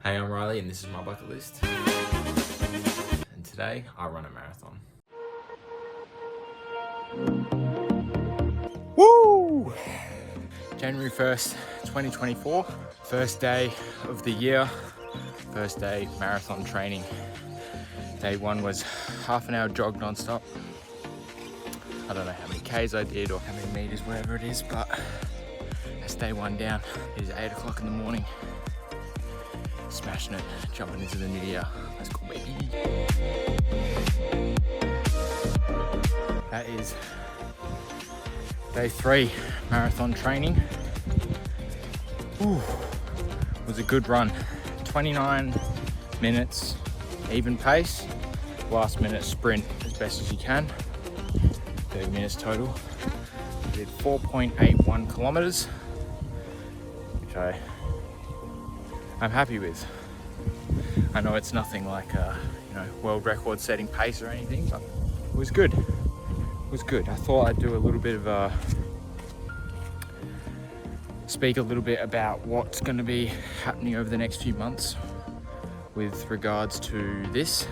Hey, I'm Riley and this is my bucket list. And today I run a marathon. Woo! January 1st, 2024. First day of the year. First day marathon training. Day one was half an hour jog non-stop. I don't know how many Ks I did or how many meters, whatever it is, but that's day one down. It is 8 o'clock in the morning. Smashing it, jumping into the new year. Let's go, baby. That is day 3 marathon training. Ooh, it was a good run. 29 minutes, even pace. Last minute sprint as best as you can. 30 minutes total. I did 4.81 kilometers, which I'm happy with. I know it's nothing like world record setting pace or anything, but it was good. It was good. I thought I'd do a little bit of speak a little bit about what's going to be happening over the next few months with regards to this.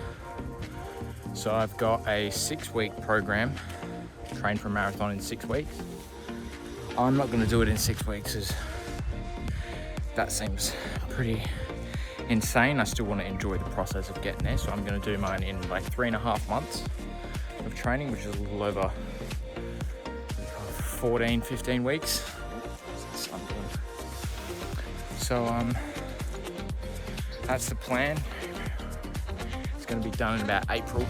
So I've got a 6-week program, train for a marathon in 6 weeks. I'm not going to do it in 6 weeks as that seems pretty insane. I still want to enjoy the process of getting there, so I'm going to do mine in like 3.5 months of training, which is a little over 15 weeks. So that's the plan. It's going to be done in about April,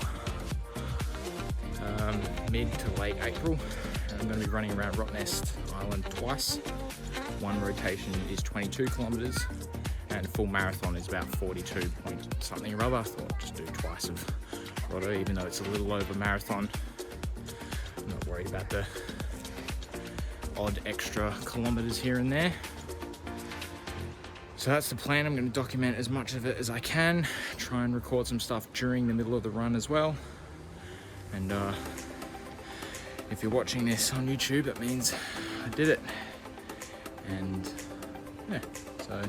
mid to late April. I'm going to be running around Rottnest Island twice. One rotation is 22 kilometers and a full marathon is about 42 point something or other. I thought I'd just do twice of Rotto, even though it's a little over marathon. I'm not worried about the odd extra kilometers here and there. So that's the plan. I'm going to document as much of it as I can, try and record some stuff during the middle of the run as well. And if you're watching this on YouTube, it means I did it. And yeah, so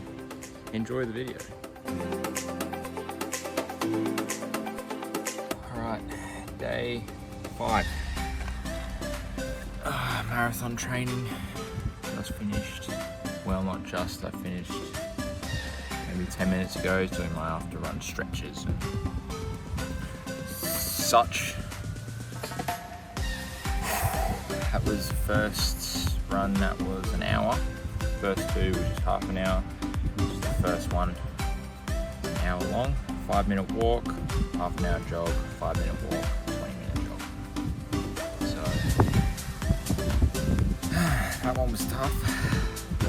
enjoy the video. All right, day 5. Marathon training just finished. Well, not just, I finished maybe 10 minutes ago doing my after run stretches and such. That was the first run, that was an hour. First 2 was just half an hour. This is the first one, an hour long. 5-minute walk, half an hour jog, 5-minute walk, 20-minute jog. So that one was tough,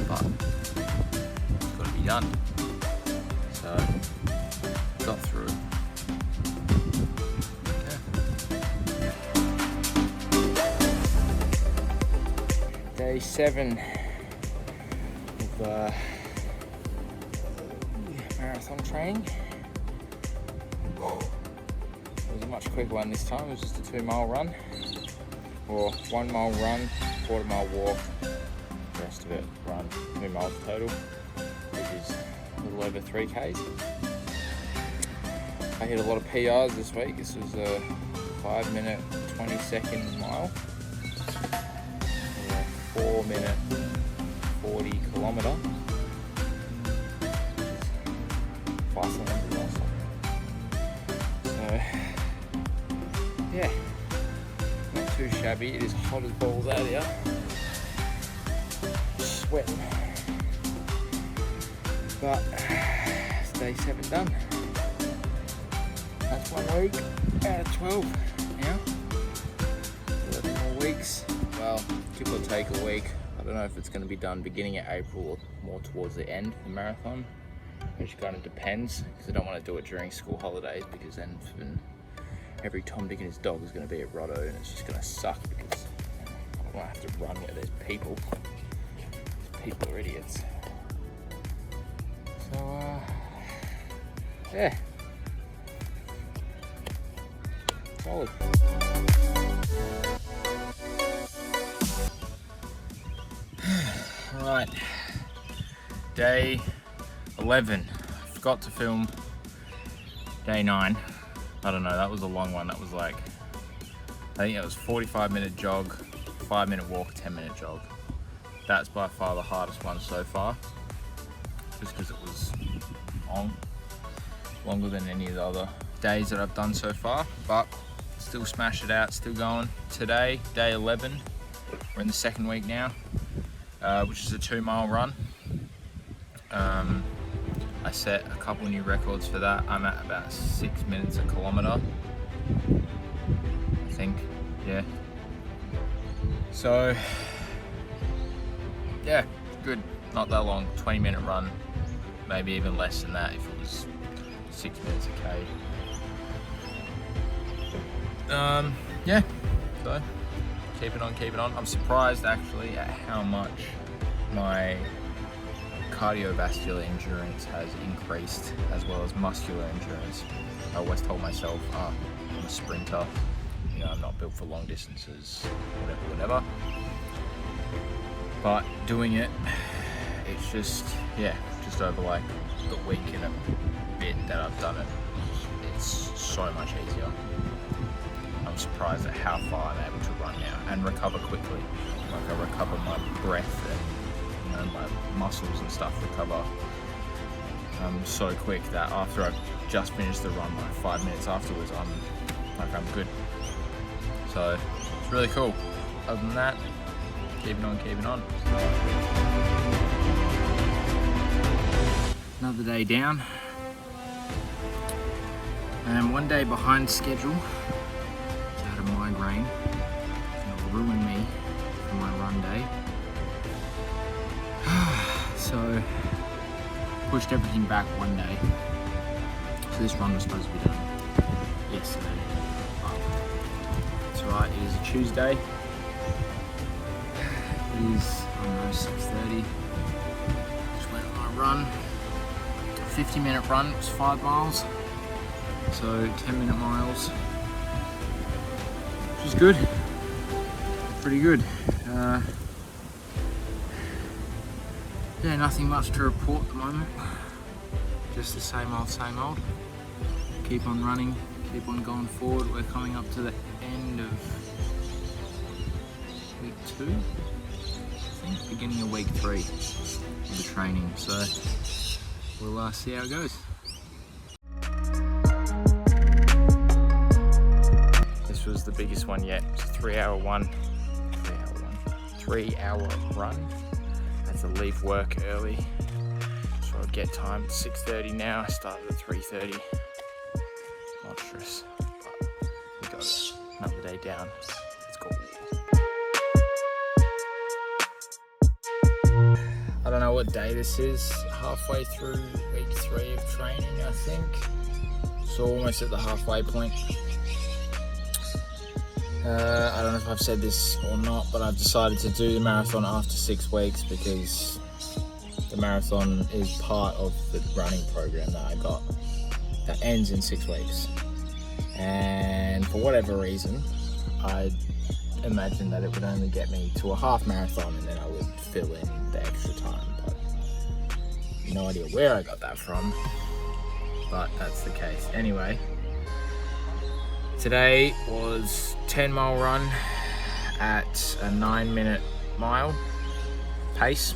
but it's got to be done. So got through it. Okay. Day 7 of marathon training. It was a much quicker one this time. It was just a 2-mile run, or 1 mile run, 1/4 mile walk, the rest of it run, 2 miles total, which is a little over 3 Ks. I hit a lot of PRs this week. This was a 5-minute 20-second mile, a 4-minute 40 kilometer, faster than the last one. So yeah, not too shabby. It is hot as balls out here, sweating, but it's day 7 done. That's 1 week out of 12 now. 11 more weeks. Well, give or take a week. I don't know if it's going to be done beginning of April or more towards the end of the marathon, which kind of depends, because I don't want to do it during school holidays, because then every Tom, Dick and his dog is going to be at Rotto and it's just going to suck, because I don't want to have to run where there's people. People are idiots. So yeah, solid. Right, day 11, forgot to film day 9. I don't know, that was a long one. That was like, I think it was 45-minute jog, 5-minute walk, 10-minute jog. That's by far the hardest one so far, just because it was longer than any of the other days that I've done so far, but still smashed it out, still going. Today, day 11, we're in the second week now, which is a 2-mile run. I set a couple new records for that. I'm at about 6 minutes a kilometre, I think, yeah. So, yeah, good, not that long, 20-minute run, maybe even less than that if it was 6 minutes a K. Yeah, so keep it on. I'm surprised actually at how much my cardiovascular endurance has increased, as well as muscular endurance. I always told myself, I'm a sprinter, you know, I'm not built for long distances, whatever. But doing it, it's just over like the week and a bit that I've done it, it's so much easier. I'm surprised at how far I'm able to run now and recover quickly. Like I recover my breath and, you know, my muscles and stuff recover so quick that after I've just finished the run, like 5 minutes afterwards, I'm good. So it's really cool. Other than that, keeping on. Another day down. And one day behind schedule. Had a migraine. It'll ruin me for my run day. So pushed everything back one day. So this run was supposed to be done yesterday. That's right, it is a Tuesday. It is, I don't know, 6:30. Just went on a run. 50-minute run, it was 5 miles. So 10-minute miles. Which is good. Pretty good. Yeah, nothing much to report at the moment. Just the same old. Keep on running, keep on going forward. We're coming up to the end of week 2, I think, beginning of week 3 of the training. So we'll see how it goes. This was the biggest one yet. It's a 3-hour run. I had to leave work early, so I'd get time at 6:30 now. I started at 3:30. Monstrous, but we got it. Another day down. Let's go. I don't know what day this is. Halfway through week 3 of training, I think. So almost at the halfway point. I don't know if I've said this or not, but I've decided to do the marathon after 6 weeks because the marathon is part of the running program that I got that ends in 6 weeks. And for whatever reason, I imagined that it would only get me to a half marathon and then I would fill in the extra time. But no idea where I got that from, but that's the case. Anyway, today was 10-mile run at a 9-minute mile pace.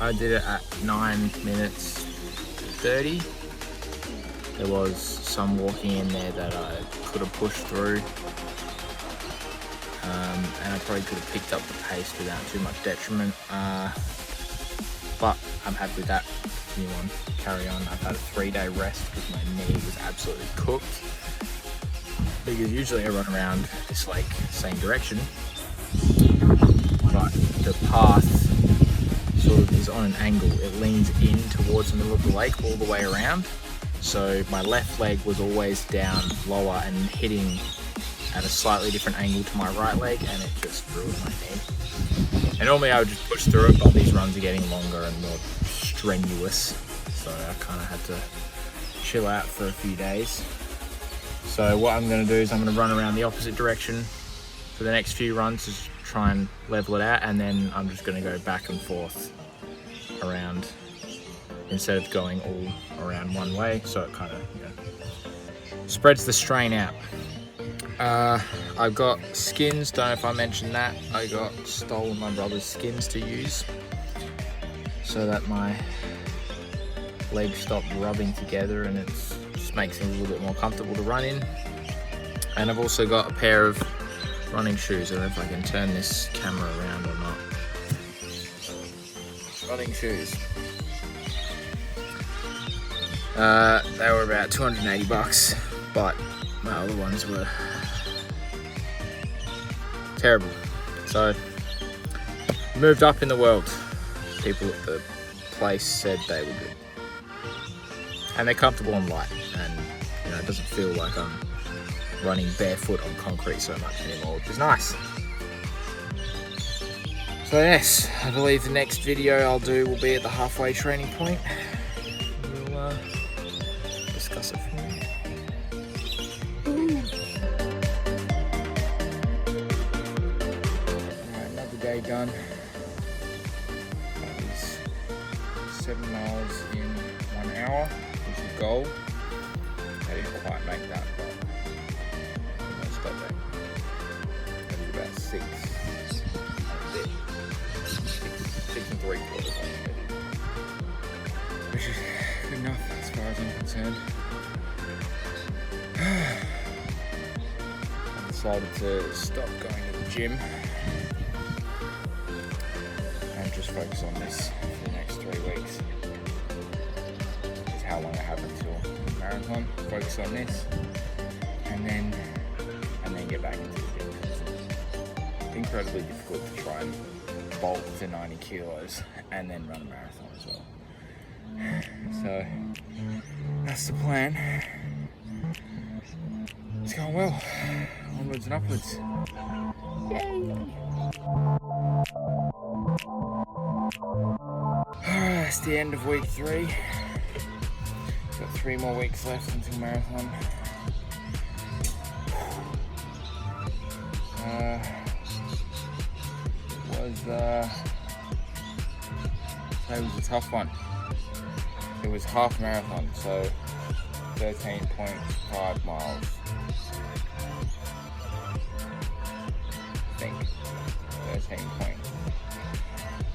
I did it at 9 minutes 30. There was some walking in there that I could have pushed through, and I probably could have picked up the pace without too much detriment, but I'm happy with that. Continue on, carry on. I've had a 3-day rest because my knee was absolutely cooked, because usually I run around this lake same direction, but the path sort of is on an angle. It leans in towards the middle of the lake all the way around, so my left leg was always down lower and hitting at a slightly different angle to my right leg, and it just ruined my knee. And normally I would just push through it, but these runs are getting longer and more strenuous, so I kind of had to chill out for a few days. So what I'm going to do is I'm going to run around the opposite direction for the next few runs to try and level it out, and then I'm just going to go back and forth around instead of going all around one way, so it kind of, you know, spreads the strain out. I've got skins, don't know if I mentioned that. I got stolen my brother's skins to use so that my legs stop rubbing together and it just makes it a little bit more comfortable to run in. And I've also got a pair of running shoes. I don't know if I can turn this camera around or not. Running shoes. They were about 280 bucks, but my other ones were terrible. So, moved up in the world. People at the place said they were good. And they're comfortable and light, and you know, it doesn't feel like I'm running barefoot on concrete so much anymore, which is nice. So yes, I believe the next video I'll do will be at the halfway training point. We'll discuss it from there. Alright, another day done. That was 7 miles in 1 hour, which is the goal. I didn't quite make that, but almost got there. That was about 6 and 3/4, which is good enough as far as I'm concerned. I decided to stop going to the gym and just focus on this for the next 3 weeks. Is how long I have until the marathon. Focus on this, and then get back into the gym. It's incredibly difficult to try and bulk to 90 kilos and then run a marathon as well. So that's the plan. It's going well. Onwards and upwards. Yay! It's the end of week 3. Got 3 more weeks left until marathon. It was a tough one. It was half marathon, so 13.5 miles. I think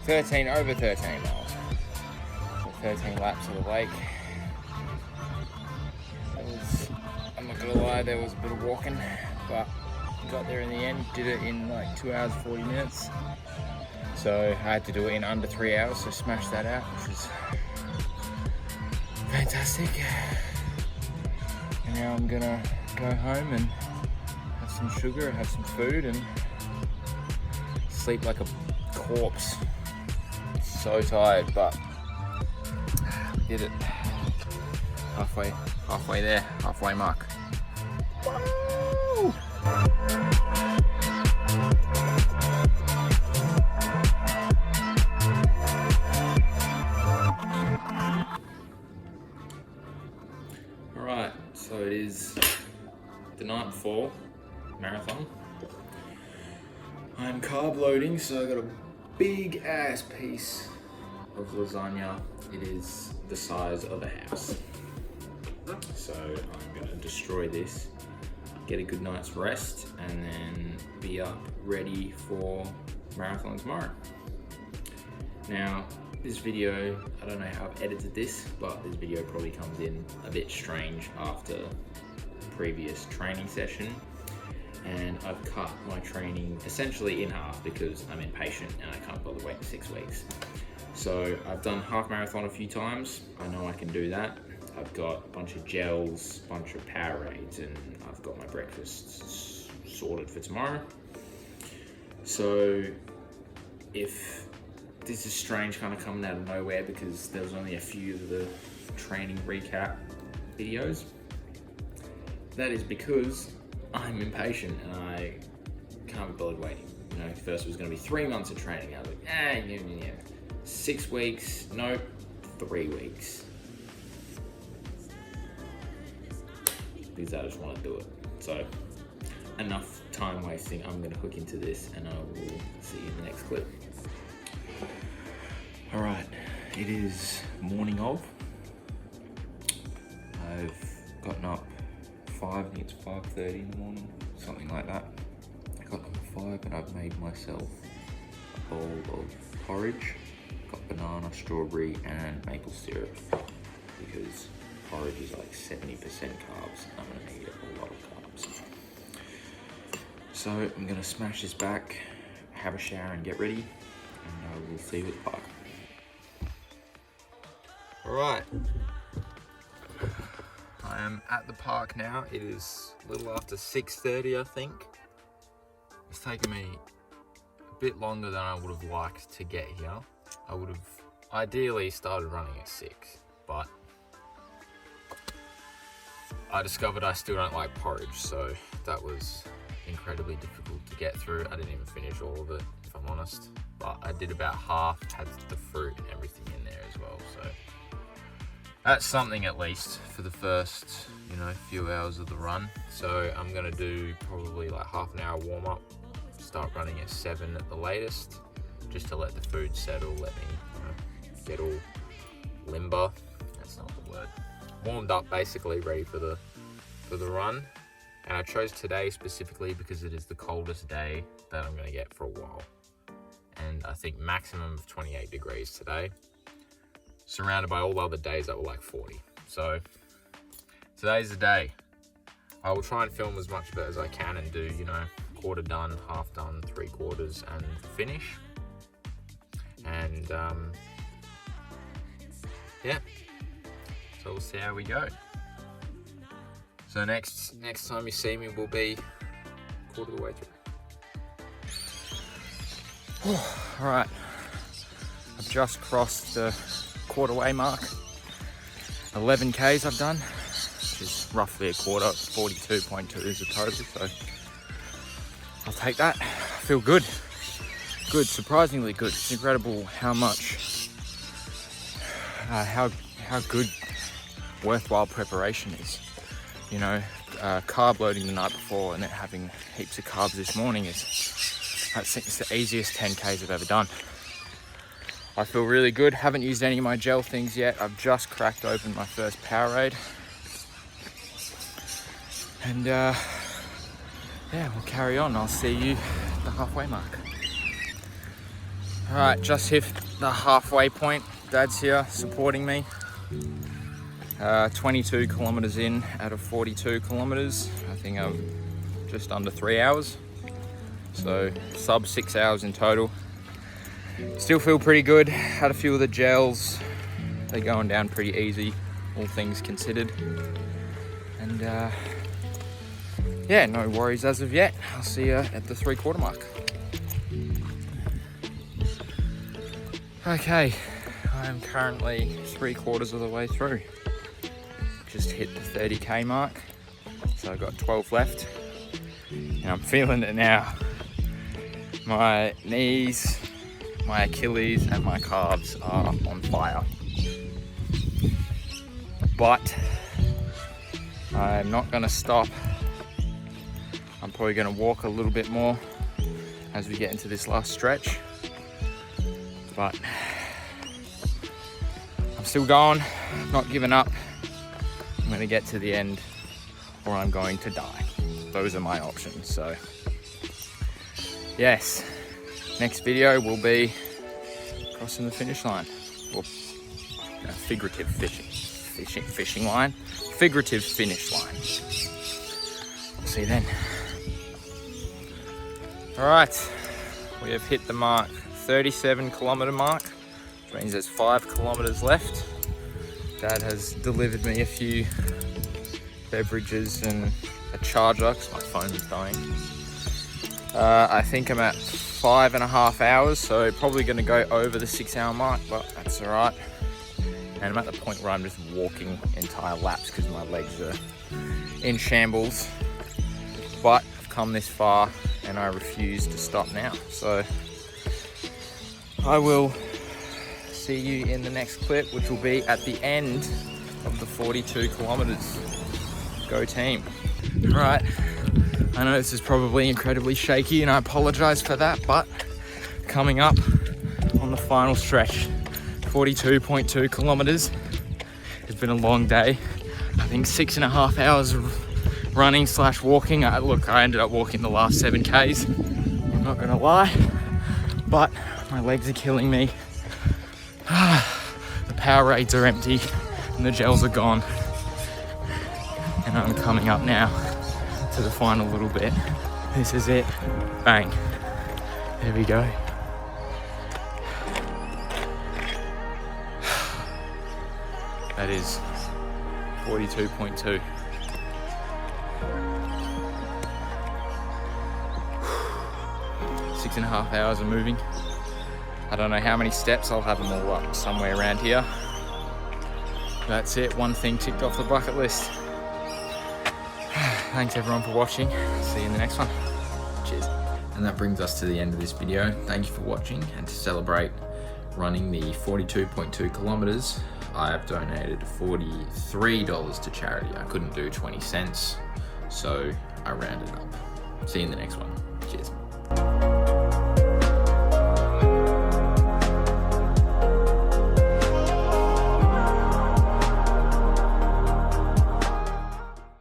13 over 13 miles. So 13 laps of the lake. I'm not gonna lie, there was a bit of walking, but got there in the end. Did it in like 2 hours 40 minutes. So I had to do it in under 3 hours, so smashed that out, which is fantastic. And now I'm gonna go home and have some sugar, have some food, and sleep like a corpse. So tired, but did it. Halfway there, halfway mark. Woo! Alright, so it is the night before marathon. I'm carb loading, so I got a big ass piece of lasagna. It is the size of a house. So I'm gonna destroy this, get a good night's rest, and then be up ready for marathon tomorrow. Now, this video, I don't know how I've edited this, but this video probably comes in a bit strange after the previous training session. And I've cut my training essentially in half because I'm impatient and I can't bother waiting 6 weeks. So I've done half marathon a few times. I know I can do that. I've got a bunch of gels, a bunch of Powerades, and I've got my breakfasts sorted for tomorrow. So if this is strange kind of coming out of nowhere because there was only a few of the training recap videos, that is because I'm impatient and I can't be bothered waiting. You know, first it was going to be 3 months of training. I was like, yeah. 6 weeks, nope, 3 weeks. Because I just want to do it. So, enough time wasting. I'm going to hook into this and I will see you in the next clip. Alright, it is morning of. I've gotten up 5, I think it's 5:30 in the morning, something like that. I got up at 5 and I've made myself a bowl of porridge. Got banana, strawberry and maple syrup because porridge is like 70% carbs. I'm gonna need a lot of carbs. So I'm gonna smash this back, have a shower and get ready, and we'll see you at the park. All right. I am at the park now. It is a little after 6:30, I think. It's taken me a bit longer than I would have liked to get here. I would have ideally started running at 6, but I discovered I still don't like porridge, so that was incredibly difficult to get through. I didn't even finish all of it, if I'm honest, but I did about half, had the fruit and everything in there as well, so that's something at least for the first, few hours of the run. So I'm gonna do probably like half an hour warm up, start running at 7 at the latest, just to let the food settle, let me get all limber, that's not the word, warmed up basically, ready for the run. And I chose today specifically because it is the coldest day that I'm gonna get for a while. And I think maximum of 28 degrees today, surrounded by all the other days that were like 40. So today's the day. I will try and film as much of it as I can and do, quarter done, half done, 3/4 and finish. And yeah, so we'll see how we go. So next time you see me will be quarter of the way through. All right, I've just crossed the quarter-way mark. 11 Ks I've done, which is roughly a quarter, 42.2 is the total, so I'll take that. I feel good, surprisingly good. It's incredible how much, how good worthwhile preparation is. Carb loading the night before and then having heaps of carbs this morning it's the easiest 10 Ks I've ever done. I feel really good. Haven't used any of my gel things yet. I've just cracked open my first Powerade. And yeah, we'll carry on. I'll see you at the halfway mark. All right, just hit the halfway point. Dad's here supporting me. 22 kilometers in out of 42 kilometers. I think I'm just under 3 hours. So sub 6 hours in total. Still feel pretty good. Had a few of the gels. They're going down pretty easy, all things considered. And yeah, no worries as of yet. I'll see you at the 3/4 mark. Okay, I am currently 3/4 of the way through. Just hit the 30K mark. So I've got 12 left. And I'm feeling it now. My knees, my Achilles and my calves are on fire. But I'm not gonna stop. I'm probably gonna walk a little bit more as we get into this last stretch. But I'm still going, not giving up. I'm gonna get to the end or I'm going to die. Those are my options, so. Yes, next video will be crossing the finish line, or figurative fishing line, figurative finish line. We'll see you then. All right, we have hit the mark, 37 kilometer mark, which means there's 5 kilometers left. Dad has delivered me a few beverages and a charger because my phone is dying. I think I'm at 5.5 hours, so probably going to go over the 6 hour mark, but that's all right. And I'm at the point where I'm just walking entire laps because my legs are in shambles. But I've come this far and I refuse to stop now. So I will see you in the next clip, which will be at the end of the 42 kilometers. Go team. All right. I know this is probably incredibly shaky and I apologize for that, but coming up on the final stretch, 42.2 kilometers. It's been a long day. I think 6.5 hours of running / walking. Look, I ended up walking the last 7 Ks. I'm not gonna lie, but my legs are killing me. The Powerades are empty and the gels are gone. And I'm coming up now to the final little bit. This is it. Bang. There we go. That is 42.2. Six and a half hours of moving. I don't know how many steps. I'll have them all up somewhere around here. That's it. One thing ticked off the bucket list. Thanks everyone for watching. See you in the next one. Cheers. And that brings us to the end of this video. Thank you for watching, and to celebrate running the 42.2 kilometers, I have donated $43 to charity. I couldn't do 20 cents, so I rounded up. See you in the next one. Cheers.